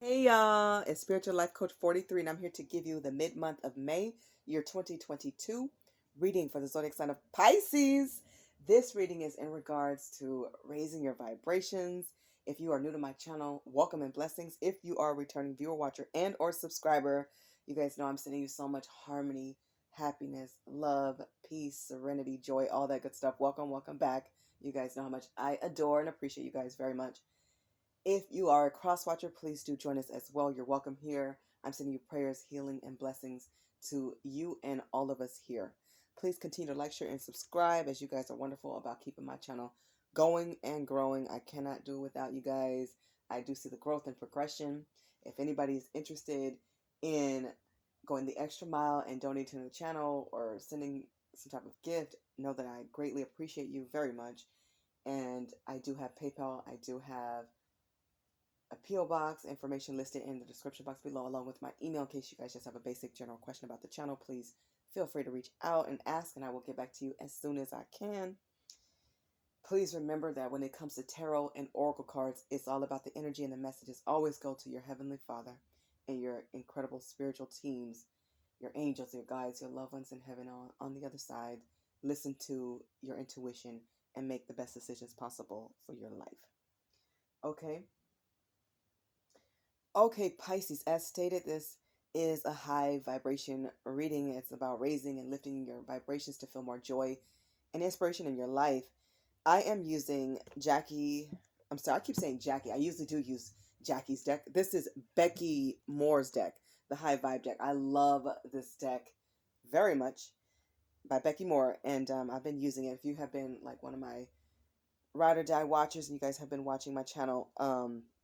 Hey y'all, it's Spiritual Life Coach 43, and I'm here to give you the mid-month of May, year 2022, reading for the zodiac sign of Pisces. This reading is in regards to raising your vibrations. If you are new to my channel, welcome and blessings. If you are a returning viewer, watcher, and or subscriber, you guys know I'm sending you so much harmony, happiness, love, peace, serenity, joy, all that good stuff. Welcome back. You guys know how much I adore and appreciate you guys very much. If you are a cross watcher, please do join us as well. You're welcome here. I'm sending you prayers, healing, and blessings to you and all of us here. Please continue to like, share, and subscribe as you guys are wonderful about keeping my channel going and growing. I cannot do it without you guys. I do see the growth and progression. If anybody's interested in going the extra mile and donating to the channel or sending some type of gift, know that I greatly appreciate you very much. And I do have PayPal. I do have a P.O. box, information listed in the description box below, along with my email in case you guys just have a basic general question about the channel. Please feel free to reach out and ask, and I will get back to you as soon as I can. Please remember that when it comes to tarot and oracle cards, it's all about the energy and the messages. Always go to your Heavenly Father and your incredible spiritual teams, your angels, your guides, your loved ones in heaven on the other side. Listen to your intuition and make the best decisions possible for your life. Okay? Okay, Pisces, as stated, this is a high vibration reading. It's about raising and lifting your vibrations to feel more joy and inspiration in your life. I am using Jackie. I'm sorry, I keep saying Jackie. I usually do use Jackie's deck. This is Becky Moore's deck, the high vibe deck. I love this deck very much by Becky Moore, and I've been using it. If you have been like one of my ride or die watchers and you guys have been watching my channel,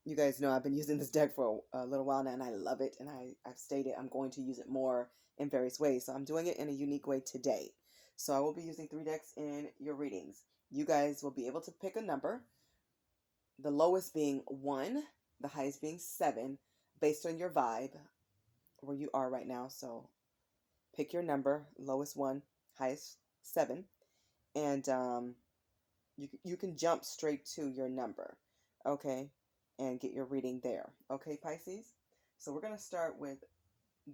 you guys know I've been using this deck for a little while now, and I love it, and I've stated I'm going to use it more in various ways. So I'm doing it in a unique way today. So I will be using 3 decks in your readings. You guys will be able to pick a number, the lowest being 1, the highest being 7, based on your vibe, where you are right now. So pick your number, lowest 1, highest 7, and you can jump straight to your number, okay, and get your reading there. Okay, Pisces? So we're going to start with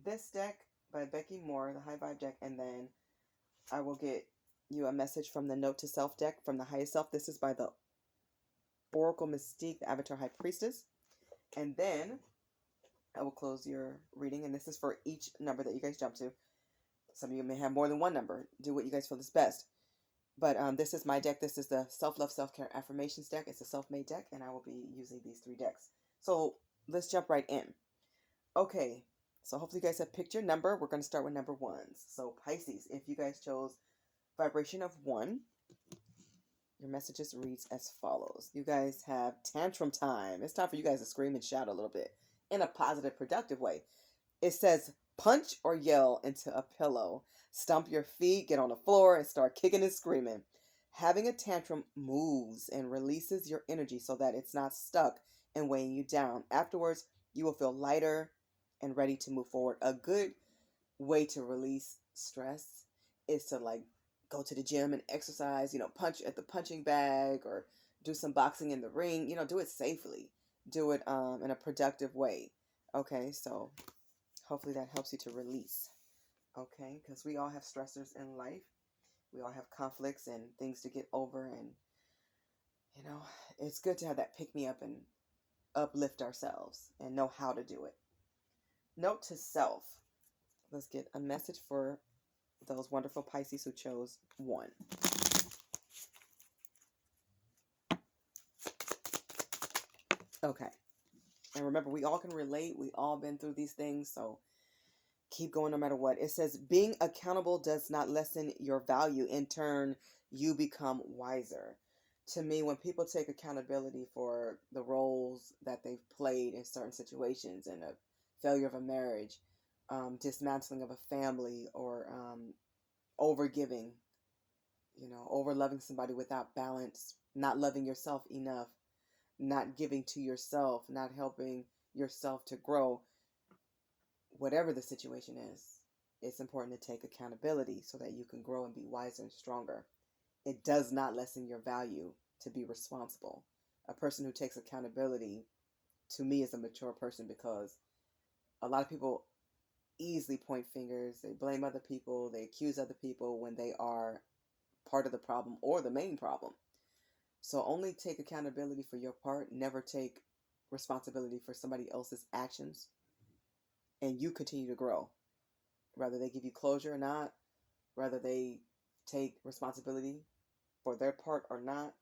this deck by Becky Moore, the High Vibe deck, and then I will get you a message from the Note to Self deck from the Highest Self. This is by the Oracle Mystique, the Avatar High Priestess. And then I will close your reading, and this is for each number that you guys jump to. Some of you may have more than one number. Do what you guys feel is best. But this is my deck. This is the Self-Love, Self-Care Affirmations deck. It's a self-made deck, and I will be using these 3 decks. So let's jump right in. Okay, so hopefully you guys have picked your number. We're going to start with number 1s. So Pisces, if you guys chose vibration of 1, your messages reads as follows. You guys have tantrum time. It's time for you guys to scream and shout a little bit in a positive, productive way. It says, punch or yell into a pillow. Stomp your feet, get on the floor, and start kicking and screaming. Having a tantrum moves and releases your energy so that it's not stuck and weighing you down. Afterwards, you will feel lighter and ready to move forward. A good way to release stress is to like go to the gym and exercise, punch at the punching bag or do some boxing in the ring, do it safely. Do it in a productive way. Okay, so hopefully that helps you to release. Okay, because we all have stressors in life. We all have conflicts and things to get over, and it's good to have that pick me up and uplift ourselves and know how to do it. Note to self. Let's get a message for those wonderful Pisces who chose 1. Okay. And remember, we all can relate. We all been through these things, so keep going no matter what. It says, being accountable does not lessen your value. In turn, you become wiser. To me, when people take accountability for the roles that they've played in certain situations, and a failure of a marriage, dismantling of a family, or overgiving, over loving somebody without balance, not loving yourself enough, not giving to yourself, not helping yourself to grow, whatever the situation is, it's important to take accountability so that you can grow and be wiser and stronger. It does not lessen your value to be responsible. A person who takes accountability to me is a mature person, because a lot of people easily point fingers. They blame other people. They accuse other people when they are part of the problem or the main problem. So only take accountability for your part. Never take responsibility for somebody else's actions. And you continue to grow. Whether they give you closure or not, whether they take responsibility for their part or not,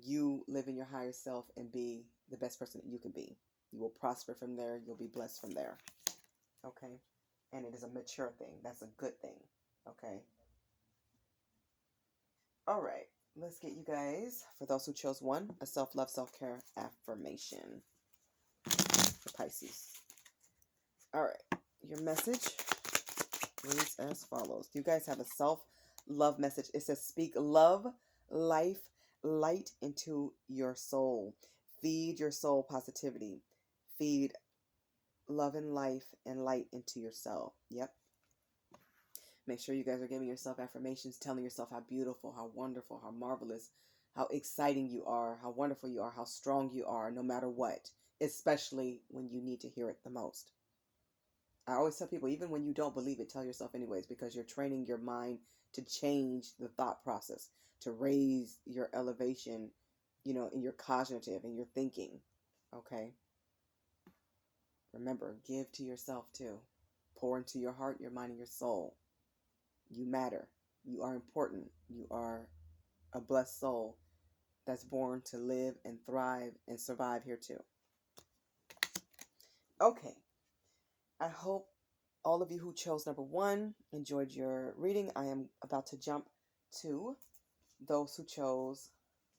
you live in your higher self and be the best person that you can be. You will prosper from there. You'll be blessed from there. Okay? And it is a mature thing. That's a good thing. Okay? All right. Let's get you guys, for those who chose one, a self-love, self-care affirmation for Pisces. All right. Your message reads as follows. You guys have a self-love message. It says, speak love, life, light into your soul. Feed your soul positivity. Feed love and life and light into yourself. Yep. Make sure you guys are giving yourself affirmations, telling yourself how beautiful, how wonderful, how marvelous, how exciting you are, how wonderful you are, how strong you are, no matter what, especially when you need to hear it the most. I always tell people, even when you don't believe it, tell yourself anyways, because you're training your mind to change the thought process, to raise your elevation, in your cognitive, in your thinking. Okay? Remember, give to yourself too. Pour into your heart, your mind, and your soul. You matter. You are important. You are a blessed soul that's born to live and thrive and survive here too. Okay. I hope all of you who chose number 1 enjoyed your reading. I am about to jump to those who chose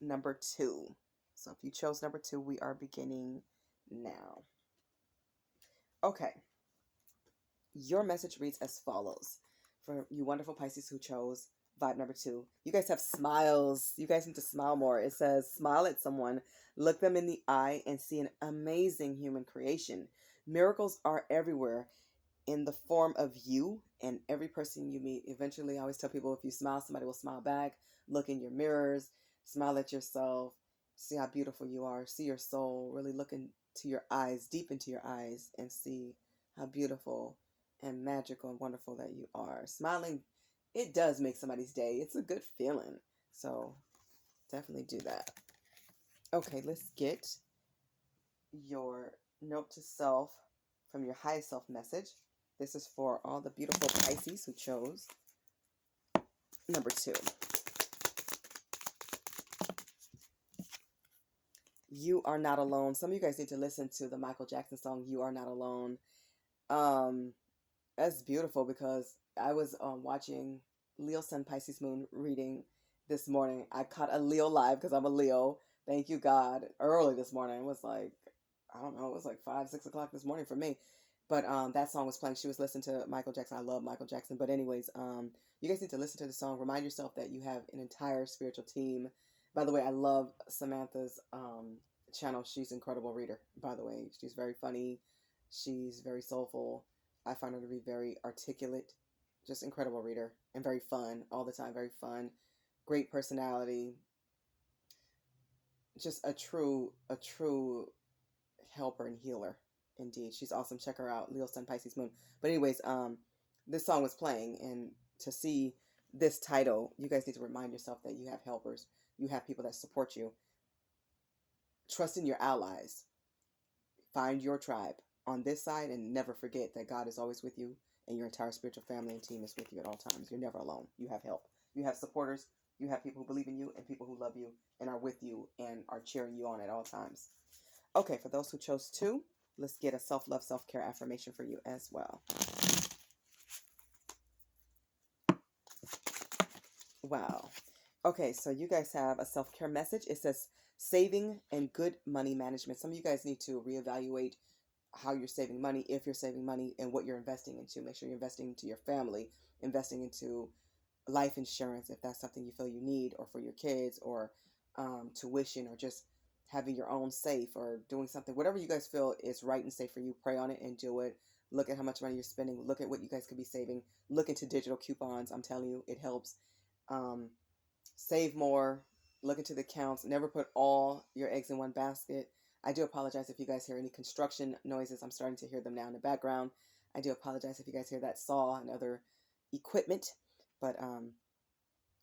number 2. So if you chose number 2, we are beginning now. Okay. Your message reads as follows. For you wonderful Pisces who chose vibe number 2, you guys have smiles. You guys need to smile more. It says, smile at someone, look them in the eye, and see an amazing human creation. Miracles are everywhere in the form of you and every person you meet. Eventually, I always tell people, if you smile, somebody will smile back. Look in your mirrors, smile at yourself, see how beautiful you are, see your soul, really look into your eyes, deep into your eyes, and see how beautiful and magical and wonderful that you are. Smiling, it does make somebody's day. It's a good feeling. So definitely do that. Okay, let's get your note to self from your highest self message. This is for all the beautiful Pisces who chose number 2. You are not alone. Some of you guys need to listen to the Michael Jackson song, You Are Not Alone. That's beautiful, because I was watching Leo Sun Pisces Moon reading this morning. I caught a Leo live because I'm a Leo. Thank you, God. Early this morning. It was like, I don't know, it was like 5, 6 o'clock this morning for me. But that song was playing. She was listening to Michael Jackson. I love Michael Jackson. But anyways, you guys need to listen to the song. Remind yourself that you have an entire spiritual team. By the way, I love Samantha's channel. She's an incredible reader, by the way. She's very funny. She's very soulful. I find her to be very articulate, just incredible reader, and very fun all the time. Very fun, great personality, just a true helper and healer. Indeed, she's awesome. Check her out, Leo Sun Pisces Moon. But anyways, this song was playing, and to see this title, you guys need to remind yourself that you have helpers, you have people that support you. Trust in your allies. Find your tribe on this side, and never forget that God is always with you, and your entire spiritual family and team is with you at all times. You're never alone. You have help. You have supporters. You have people who believe in you and people who love you and are with you and are cheering you on at all times. Okay, for those who chose 2, let's get a self-love, self-care affirmation for you as well. Wow. Okay, so you guys have a self-care message. It says saving and good money management. Some of you guys need to reevaluate how you're saving money, if you're saving money, and what you're investing into. Make sure you're investing into your family, investing into life insurance if that's something you feel you need, or for your kids, or tuition, or just having your own safe, or doing something, whatever you guys feel is right and safe for you. Pray on it and do it. Look at how much money you're spending. Look at what you guys could be saving. Look into digital coupons. I'm telling you, it helps. Save more. Look into the accounts. Never put all your eggs in one basket. I do apologize if you guys hear any construction noises. I'm starting to hear them now in the background. I do apologize if you guys hear that saw and other equipment, but I'm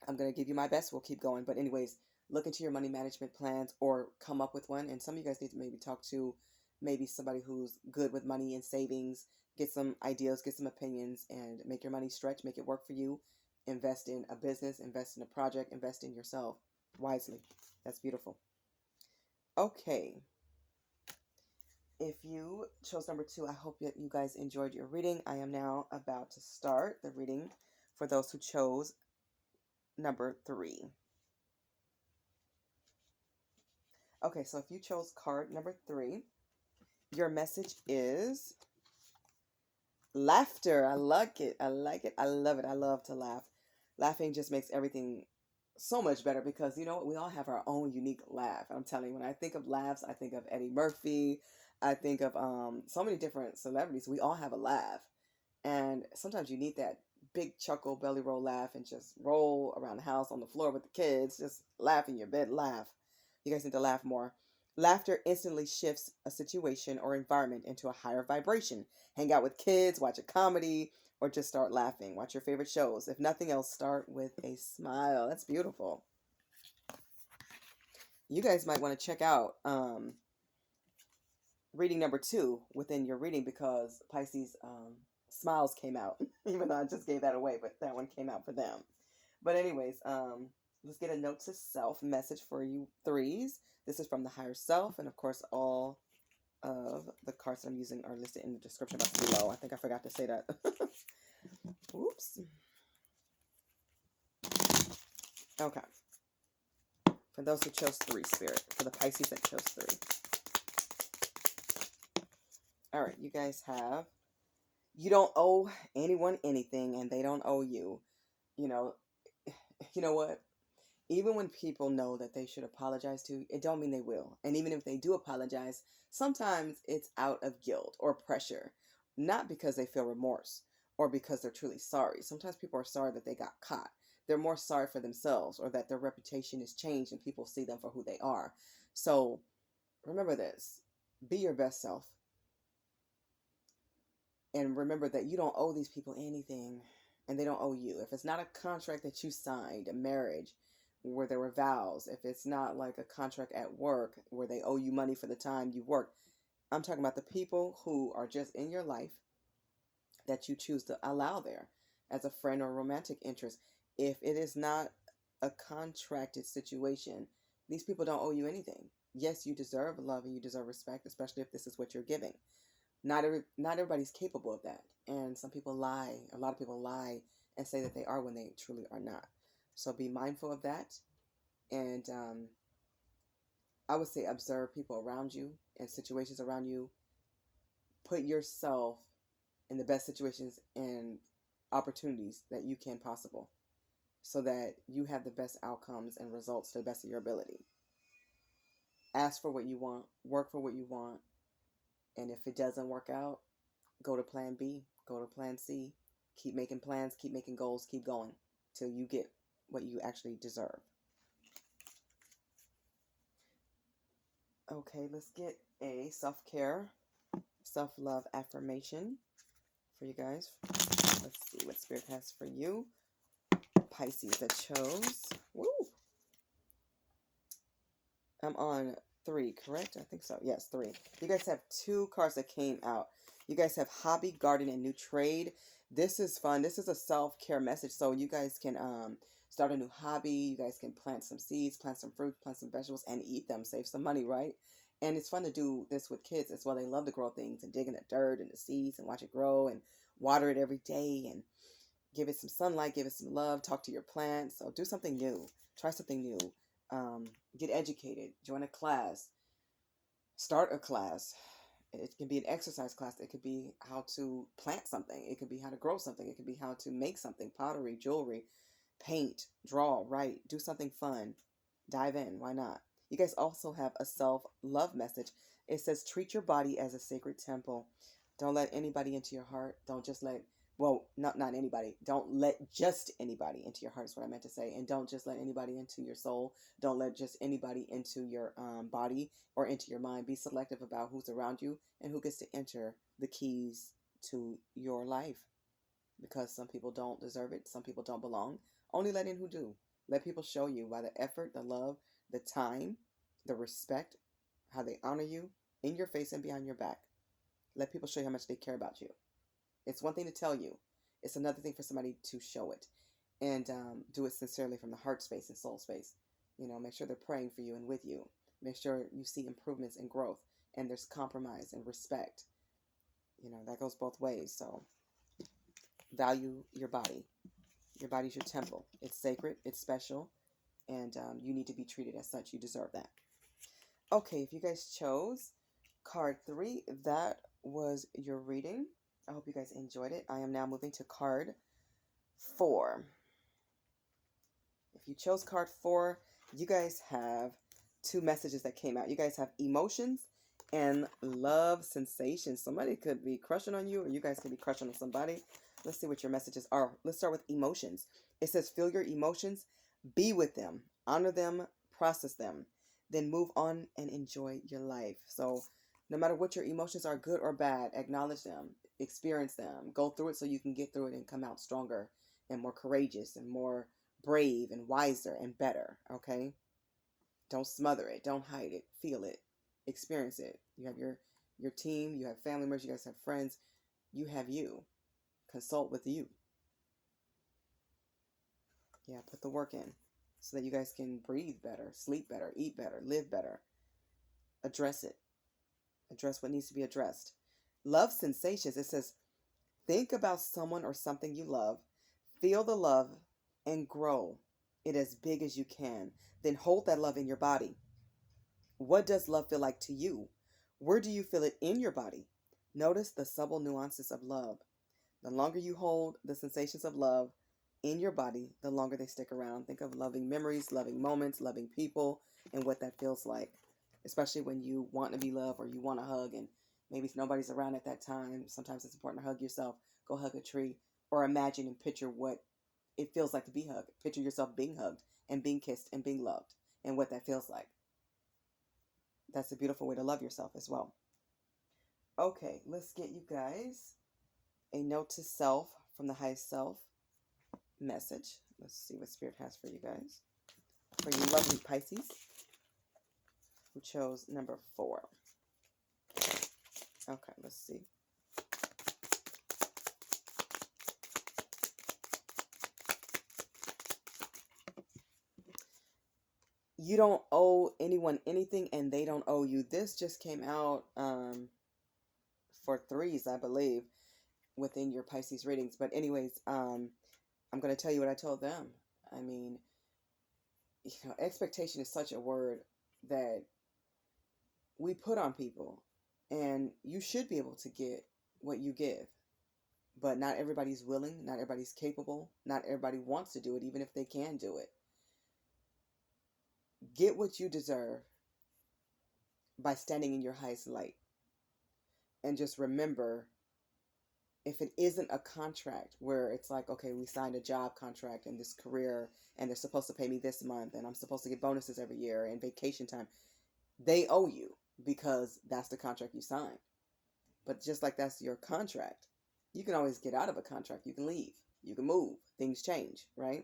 going to give you my best. We'll keep going. But anyways, look into your money management plans or come up with one. And some of you guys need to maybe talk to maybe somebody who's good with money and savings, get some ideas, get some opinions, and make your money stretch, make it work for you. Invest in a business, invest in a project, invest in yourself wisely. That's beautiful. Okay. If you chose number 2, I hope that you guys enjoyed your reading. I am now about to start the reading for those who chose number 3. Okay, so if you chose card number 3, your message is laughter. I like it. I like it. I love it. I love to laugh. Laughing just makes everything so much better because you know what? We all have our own unique laugh. I'm telling you, when I think of laughs, I think of Eddie Murphy. I think of so many different celebrities. We all have a laugh. And sometimes you need that big chuckle, belly roll laugh and just roll around the house on the floor with the kids. Just laugh in your bed, laugh. You guys need to laugh more. Laughter instantly shifts a situation or environment into a higher vibration. Hang out with kids, watch a comedy, or just start laughing. Watch your favorite shows. If nothing else, start with a smile. That's beautiful. You guys might want to check out reading number 2 within your reading because Pisces smiles came out. Even though I just gave that away, but that one came out for them. But anyways, let's get a note to self message for you 3s. This is from the higher self, and of course, all of the cards I'm using are listed in the description box below. I think I forgot to say that. Oops. Okay. For those who chose 3, Spirit. For the Pisces that chose 3. All right, you guys have, you don't owe anyone anything, and they don't owe you. You know what? Even when people know that they should apologize to you, it don't mean they will. And even if they do apologize, sometimes it's out of guilt or pressure, not because they feel remorse or because they're truly sorry. Sometimes people are sorry that they got caught. They're more sorry for themselves or that their reputation is changed and people see them for who they are. So remember this. Be your best self. And remember that you don't owe these people anything and they don't owe you. If it's not a contract that you signed, a marriage, where there were vows, if it's not like a contract at work where they owe you money for the time you worked, I'm talking about the people who are just in your life that you choose to allow there as a friend or romantic interest. If it is not a contracted situation, these people don't owe you anything. Yes, you deserve love and you deserve respect, especially if this is what you're giving. Not everybody's capable of that, and some people lie. A lot of people lie and say that they are when they truly are not. So be mindful of that. And I would say observe people around you and situations around you. Put yourself in the best situations and opportunities that you can possible so that you have the best outcomes and results to the best of your ability. Ask for what you want. Work for what you want. And if it doesn't work out, go to plan B. Go to plan C. Keep making plans. Keep making goals. Keep going till you get what you actually deserve. Okay, let's get a self-care, self-love affirmation for you guys. Let's see what Spirit has for you. Pisces that chose. Woo! I'm on 3, correct? I think so. Yes, 3. You guys have 2 cards that came out. You guys have hobby, garden, and new trade. This is fun. This is a self-care message. So you guys can start a new hobby. You guys can plant some seeds, plant some fruit, plant some vegetables, and eat them. Save some money, right? And it's fun to do this with kids as well. They love to grow things and dig in the dirt and the seeds and watch it grow and water it every day and give it some sunlight, give it some love, talk to your plants. So do something new. Try something new. Get educated. Join a class. Start a class. It can be an exercise class. It could be how to plant something. It could be how to grow something. It could be how to make something. Pottery, jewelry, paint, draw, write. Do something fun. Dive in. Why not? You guys also have a self-love message. It says, treat your body as a sacred temple. Don't let anybody into your heart. Don't just let well, not anybody. Don't let just anybody into your heart is what I meant to say. And don't just let anybody into your soul. Don't let just anybody into your body or into your mind. Be selective about who's around you and who gets to enter the keys to your life, because some people don't deserve it. Some people don't belong. Only let in who do. Let people show you by the effort, the love, the time, the respect, how they honor you in your face and behind your back. Let people show you how much they care about you. It's one thing to tell you. It's another thing for somebody to show it. And do it sincerely from the heart space and soul space. Make sure they're praying for you and with you. Make sure you see improvements and growth. And there's compromise and respect. That goes both ways. So value your body. Your body's your temple. It's sacred. It's special. And you need to be treated as such. You deserve that. Okay, if you guys chose card 3, that was your reading. I hope you guys enjoyed it. I am now moving to card 4. If you chose card 4, you guys have 2 messages that came out. You guys have emotions and love sensations. Somebody could be crushing on you, or you guys could be crushing on somebody. Let's see what your messages are. Let's start with emotions. It says, feel your emotions, be with them, honor them, process them, then move on and enjoy your life. So no matter what your emotions are, good or bad, acknowledge them, experience them, go through it so you can get through it and come out stronger and more courageous and more brave and wiser and better. Okay? Don't smother it. Don't hide it. Feel it. Experience it. You have your team. You have family members. You guys have friends. You have you. Consult with you. Yeah, put the work in so that you guys can breathe better, sleep better, eat better, live better. Address it. Address what needs to be addressed. Love sensations. It says, think about someone or something you love. Feel the love and grow it as big as you can. Then hold that love in your body. What does love feel like to you? Where do you feel it in your body? Notice the subtle nuances of love. The longer you hold the sensations of love in your body, the longer they stick around. Think of loving memories, loving moments, loving people, and what that feels like. Especially when you want to be loved or you want a hug and maybe nobody's around at that time. Sometimes it's important to hug yourself. Go hug a tree or imagine and picture what it feels like to be hugged. Picture yourself being hugged and being kissed and being loved and what that feels like. That's a beautiful way to love yourself as well. Okay, let's get you guys a note to self from the highest self message. Let's see what Spirit has for you guys. For you lovely Pisces who chose number 4. Okay, let's see. You don't owe anyone anything and they don't owe you. This just came out for 3s, I believe, within your Pisces readings. But anyways, I'm going to tell you what I told them. I mean, expectation is such a word that we put on people, and you should be able to get what you give. But not everybody's willing, not everybody's capable, not everybody wants to do it, even if they can do it. Get what you deserve by standing in your highest light. And just remember, if it isn't a contract where it's like, okay, we signed a job contract and this career and they're supposed to pay me this month and I'm supposed to get bonuses every year and vacation time, they owe you because that's the contract you signed. But just like that's your contract, you can always get out of a contract. You can leave. You can move. Things change, right?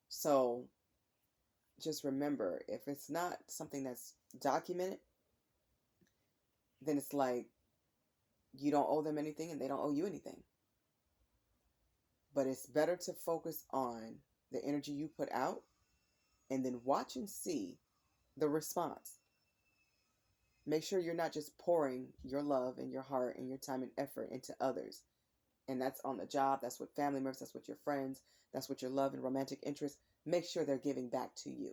So just remember, if it's not something that's documented, then it's like you don't owe them anything and they don't owe you anything. But it's better to focus on the energy you put out and then watch and see the response. Make sure you're not just pouring your love and your heart and your time and effort into others. And that's on the job, that's with family members, that's with your friends, that's with your love and romantic interests. Make sure they're giving back to you.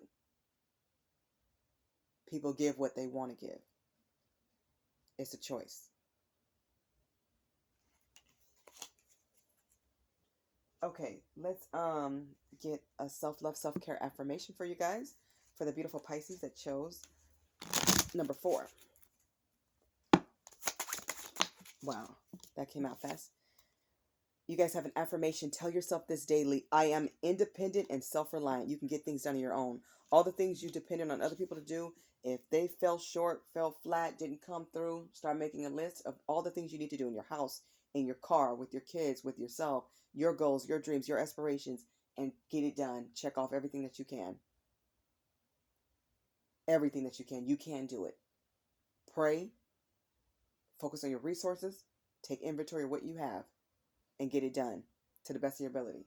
People give what they want to give. It's a choice. Okay, let's get a self-love, self-care affirmation for you guys, for the beautiful Pisces that chose number 4. Wow, that came out fast. You guys have an affirmation. Tell yourself this daily. I am independent and self-reliant. You can get things done on your own. All the things you depended on other people to do, if they fell short, fell flat, didn't come through, start making a list of all the things you need to do in your house, in your car, with your kids, with yourself, your goals, your dreams, your aspirations, and get it done. Check off everything that you can. Everything that you can. You can do it. Pray. Focus on your resources. Take inventory of what you have and get it done to the best of your ability.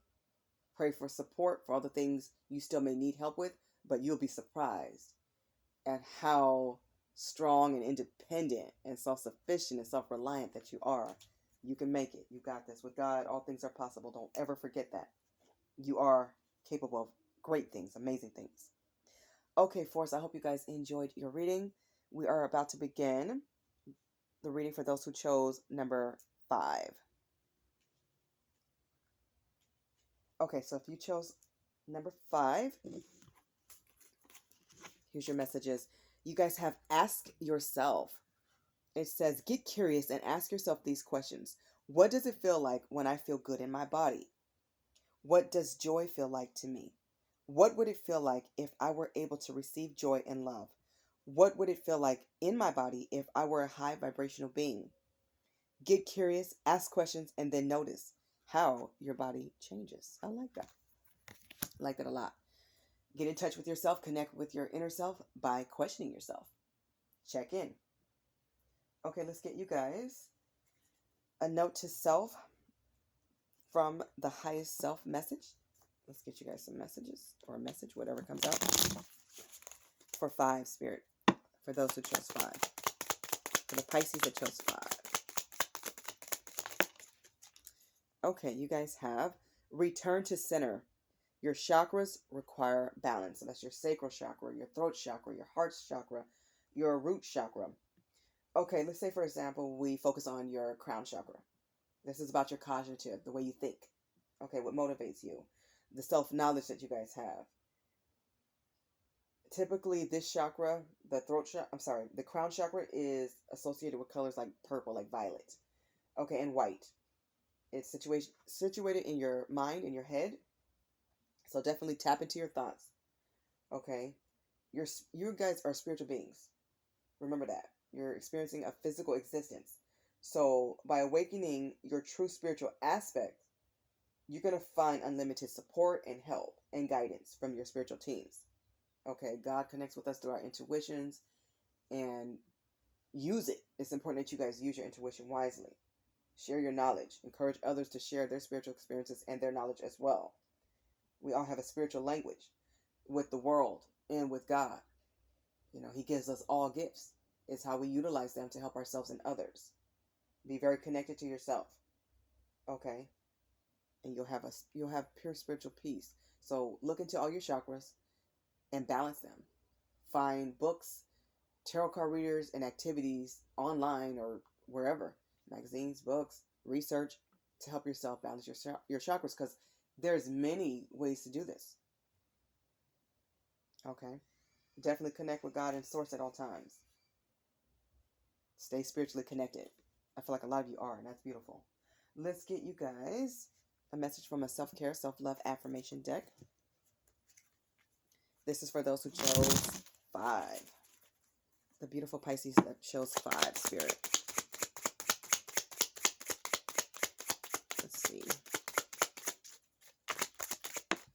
Pray for support for all the things you still may need help with, but you'll be surprised at how strong and independent and self-sufficient and self-reliant that you are. You can make it. You got this. With God, all things are possible. Don't ever forget that. You are capable of great things, amazing things. Okay, Force, I hope you guys enjoyed your reading. We are about to begin the reading for those who chose number 5. Okay, so if you chose number 5, here's your messages. You guys have asked yourself. It says, get curious and ask yourself these questions. What does it feel like when I feel good in my body? What does joy feel like to me? What would it feel like if I were able to receive joy and love? What would it feel like in my body if I were a high vibrational being? Get curious, ask questions, and then notice how your body changes. I like that. I like that a lot. Get in touch with yourself, connect with your inner self by questioning yourself. Check in. Okay, let's get you guys a note to self from the highest self message. Let's get you guys some messages or a message, whatever comes out. For 5, Spirit. For those who chose 5. For the Pisces that chose 5. Okay, you guys have return to center. Your chakras require balance. So that's your sacral chakra, your throat chakra, your heart chakra, your root chakra. Okay, let's say, for example, we focus on your crown chakra. This is about your cognitive, the way you think. Okay, what motivates you, the self-knowledge that you guys have. Typically, this chakra, the crown chakra is associated with colors like purple, like violet, okay, and white. It's situated in your mind, in your head. So definitely tap into your thoughts, okay? You guys are spiritual beings. Remember that. You're experiencing a physical existence. So by awakening your true spiritual aspect, you're going to find unlimited support and help and guidance from your spiritual teams. Okay, God connects with us through our intuitions, and use it. It's important that you guys use your intuition wisely. Share your knowledge. Encourage others to share their spiritual experiences and their knowledge as well. We all have a spiritual language with the world and with God. You know, He gives us all gifts. It's how we utilize them to help ourselves and others. Be very connected to yourself. Okay? And you'll have pure spiritual peace. So look into all your chakras and balance them. Find books, tarot card readers, and activities online or wherever, magazines, books, research, to help yourself balance your chakras, because there's many ways to do this. Okay? Definitely connect with God and Source at all times. Stay spiritually connected. I feel like a lot of you are, and that's beautiful. Let's get you guys a message from a self-care, self-love affirmation deck. This is for those who chose 5. The beautiful Pisces that chose 5, Spirit. Let's see.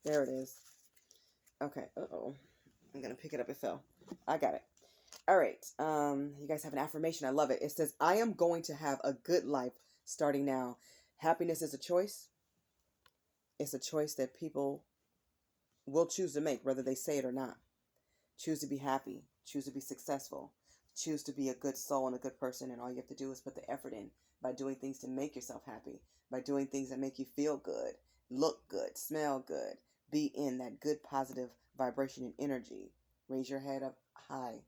There it is. Okay. Uh-oh. I'm going to pick it up. It fell. I got it. All right. You guys have an affirmation. I love it. It says, I am going to have a good life starting now. Happiness is a choice. It's a choice that people will choose to make, whether they say it or not. Choose to be happy. Choose to be successful. Choose to be a good soul and a good person. And all you have to do is put the effort in by doing things to make yourself happy, by doing things that make you feel good, look good, smell good, be in that good positive vibration and energy. Raise your head up high.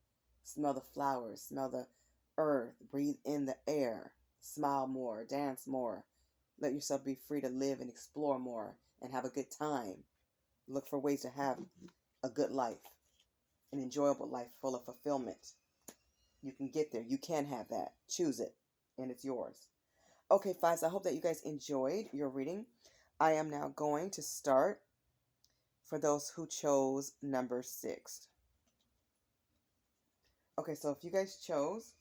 Smell the flowers. Smell the earth. Breathe in the air. Smile more. Dance more. Let yourself be free to live and explore more and have a good time. Look for ways to have a good life, an enjoyable life full of fulfillment. You can get there. You can have that. Choose it, and it's yours. Okay, Fives, I hope that you guys enjoyed your reading. I am now going to start for those who chose number 6. Okay, so if you guys chose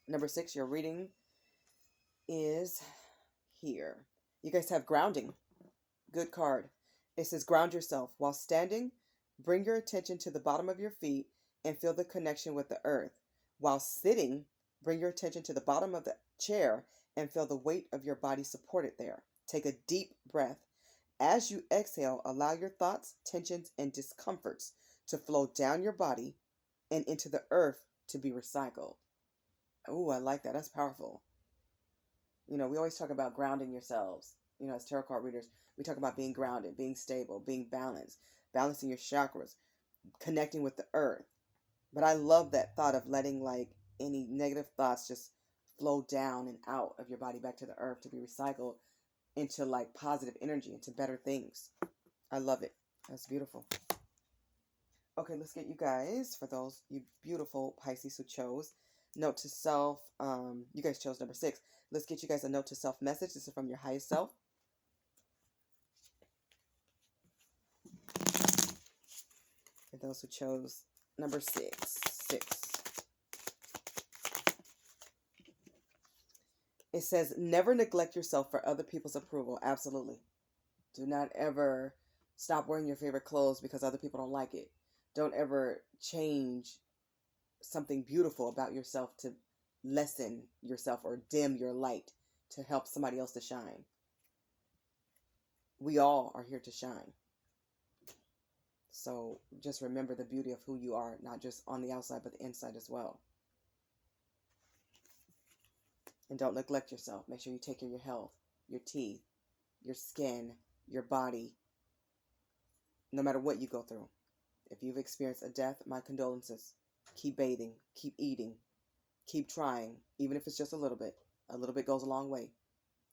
number 6, your reading is here. You guys have grounding. Good card. It says ground yourself. While standing, bring your attention to the bottom of your feet and feel the connection with the earth. While sitting, bring your attention to the bottom of the chair and feel the weight of your body supported there. Take a deep breath. As you exhale, allow your thoughts, tensions, and discomforts to flow down your body and into the earth to be recycled. Oh, I like that. That's powerful. We always talk about grounding yourselves. As tarot card readers, we talk about being grounded, being stable, being balanced, balancing your chakras, connecting with the earth. But I love that thought of letting any negative thoughts just flow down and out of your body back to the earth to be recycled into positive energy, into better things. I love it. That's beautiful. Okay, let's get you guys, for those you beautiful Pisces who chose note to self. You guys chose number 6. Let's get you guys a note to self message. This is from your highest self. For those who chose number 6. It says, never neglect yourself for other people's approval. Absolutely. Do not ever stop wearing your favorite clothes because other people don't like it. Don't ever change something beautiful about yourself to lessen yourself or dim your light to help somebody else to shine. We all are here to shine. So just remember the beauty of who you are, not just on the outside, but the inside as well. And don't neglect yourself. Make sure you take care of your health, your teeth, your skin, your body, no matter what you go through. If you've experienced a death, my condolences. Keep bathing, keep eating, keep trying, even if it's just a little bit. A little bit goes a long way.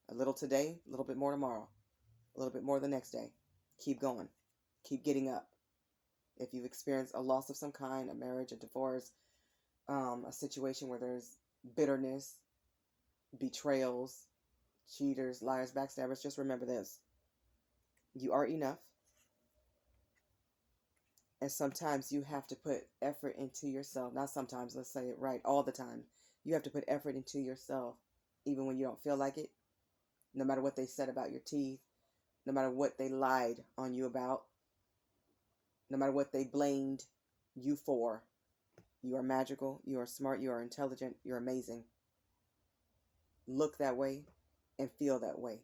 A little today, a little bit more tomorrow, a little bit more the next day. Keep going. Keep getting up. If you've experienced a loss of some kind, a marriage, a divorce, a situation where there's bitterness, betrayals, cheaters, liars, backstabbers, just remember this. You are enough. And sometimes you have to put effort into yourself. Not sometimes, let's say it right, all the time. You have to put effort into yourself, even when you don't feel like it. No matter what they said about your teeth, no matter what they lied on you about, no matter what they blamed you for. You are magical, you are smart, you are intelligent, you're amazing. Look that way and feel that way.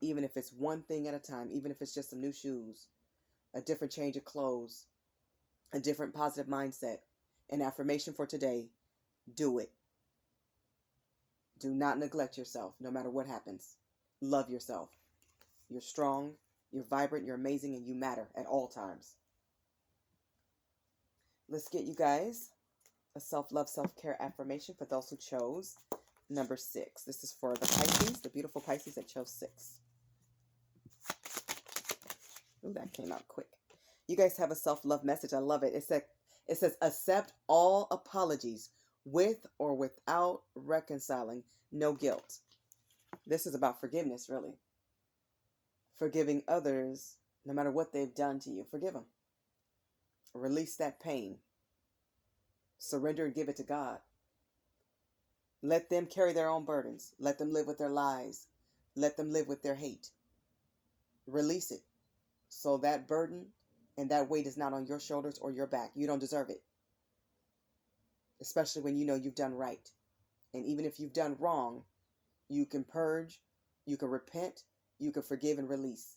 Even if it's one thing at a time, even if it's just some new shoes, a different change of clothes, a different positive mindset, an affirmation for today, do it. Do not neglect yourself, no matter what happens. Love yourself. You're strong, you're vibrant, you're amazing, and you matter at all times. Let's get you guys a self-love, self-care affirmation for those who chose number 6. This is for the Pisces, the beautiful Pisces that chose 6. Ooh, that came out quick. You guys have a self-love message. I love it. It says, accept all apologies with or without reconciling. No guilt. This is about forgiveness, really. Forgiving others, no matter what they've done to you. Forgive them. Release that pain. Surrender and give it to God. Let them carry their own burdens. Let them live with their lies. Let them live with their hate. Release it. So that burden and that weight is not on your shoulders or your back. You don't deserve it. Especially when you know you've done right. And even if you've done wrong, you can purge, you can repent, you can forgive and release.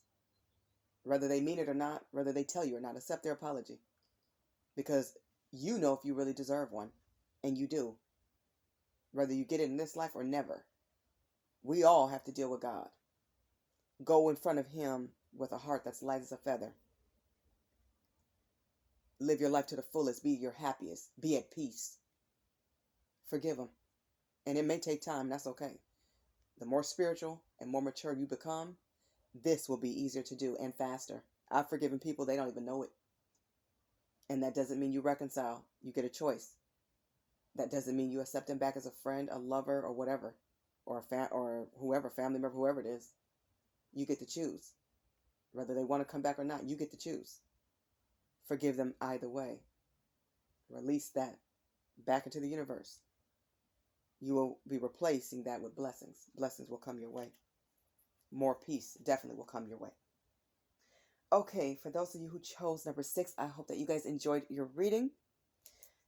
Whether they mean it or not, whether they tell you or not, accept their apology. Because you know if you really deserve one. And you do. Whether you get it in this life or never. We all have to deal with God. Go in front of Him with a heart that's light as a feather. Live your life to the fullest. Be your happiest. Be at peace. Forgive them. And it may take time. That's okay. The more spiritual and more mature you become, this will be easier to do and faster. I've forgiven people, they don't even know it. And that doesn't mean you reconcile. You get a choice. That doesn't mean you accept them back as a friend, a lover, or whatever. or or whoever, family member, whoever it is, you get to choose. Whether they want to come back or not, you get to choose. Forgive them either way. Release that back into the universe. You will be replacing that with blessings. Blessings will come your way. More peace definitely will come your way. Okay, for those of you who chose number 6, I hope that you guys enjoyed your reading.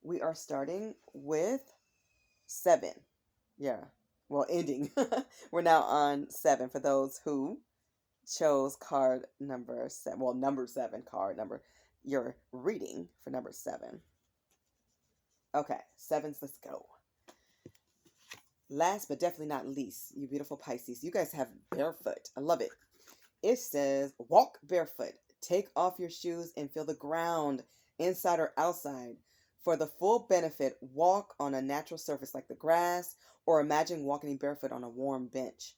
We are starting with 7. Yeah, well, ending. We're now on 7 for those who chose card number 7. Well, number 7 card number. Your reading for number 7. Okay, 7s, let's go. Last but definitely not least, you beautiful Pisces, you guys have barefoot. I love it. It says, walk barefoot. Take off your shoes and feel the ground, inside or outside. For the full benefit, walk on a natural surface like the grass, or imagine walking barefoot on a warm bench.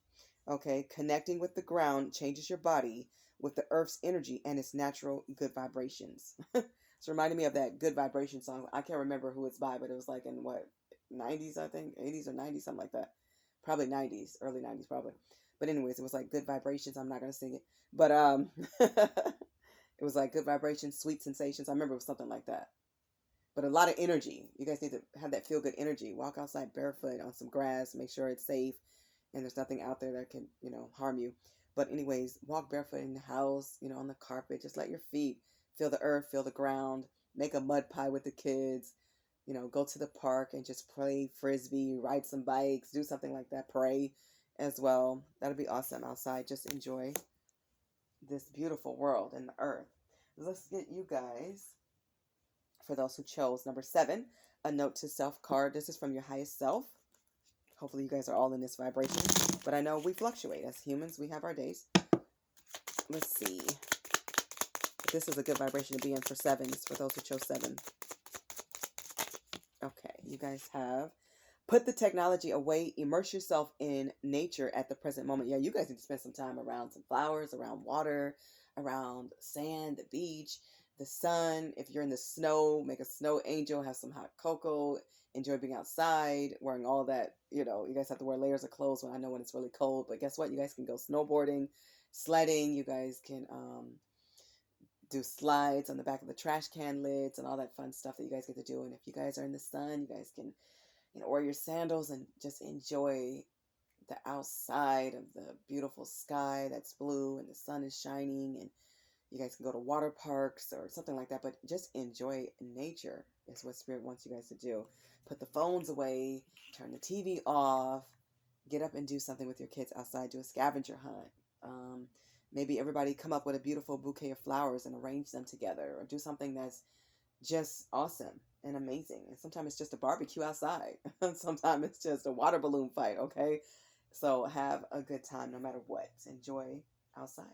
Okay, connecting with the ground changes your body with the earth's energy and its natural good vibrations. It's reminding me of that Good Vibration song. I can't remember who it's by, but it was like in what, 90s, I think, 80s or 90s, something like that. Probably 90s, early 90s, probably. But anyways, it was like Good Vibrations. I'm not gonna sing it, but it was like Good Vibrations, Sweet Sensations. I remember it was something like that. But a lot of energy. You guys need to have that feel good energy. Walk outside barefoot on some grass. Make sure it's safe and there's nothing out there that can, harm you. But anyways, walk barefoot in the house, on the carpet. Just let your feet feel the earth, feel the ground. Make a mud pie with the kids. Go to the park and just play frisbee, ride some bikes, do something like that. Pray as well. That'll be awesome outside. Just enjoy this beautiful world and the earth. Let's get you guys, for those who chose number 7, a note to self card. This is from your highest self. Hopefully you guys are all in this vibration, but I know we fluctuate as humans. We have our days. Let's see. This is a good vibration to be in for 7s, for those who chose 7. Okay, you guys have put the technology away, immerse yourself in nature at the present moment. Yeah, you guys need to spend some time around some flowers, around water, around sand, the beach, the sun. If you're in the snow, make a snow angel, have some hot cocoa, enjoy being outside, wearing all that, you guys have to wear layers of clothes when it's really cold. But guess what? You guys can go snowboarding, sledding, you guys can do slides on the back of the trash can lids and all that fun stuff that you guys get to do. And if you guys are in the sun, you guys can wear your sandals and just enjoy the outside of the beautiful sky that's blue and the sun is shining, and you guys can go to water parks or something like that, but just enjoy nature is what Spirit wants you guys to do. Put the phones away, turn the TV off, get up and do something with your kids outside, do a scavenger hunt. Maybe everybody come up with a beautiful bouquet of flowers and arrange them together, or do something that's just awesome and amazing. And sometimes it's just a barbecue outside. Sometimes it's just a water balloon fight, okay? So have a good time no matter what. Enjoy outside.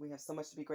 We have so much to be grateful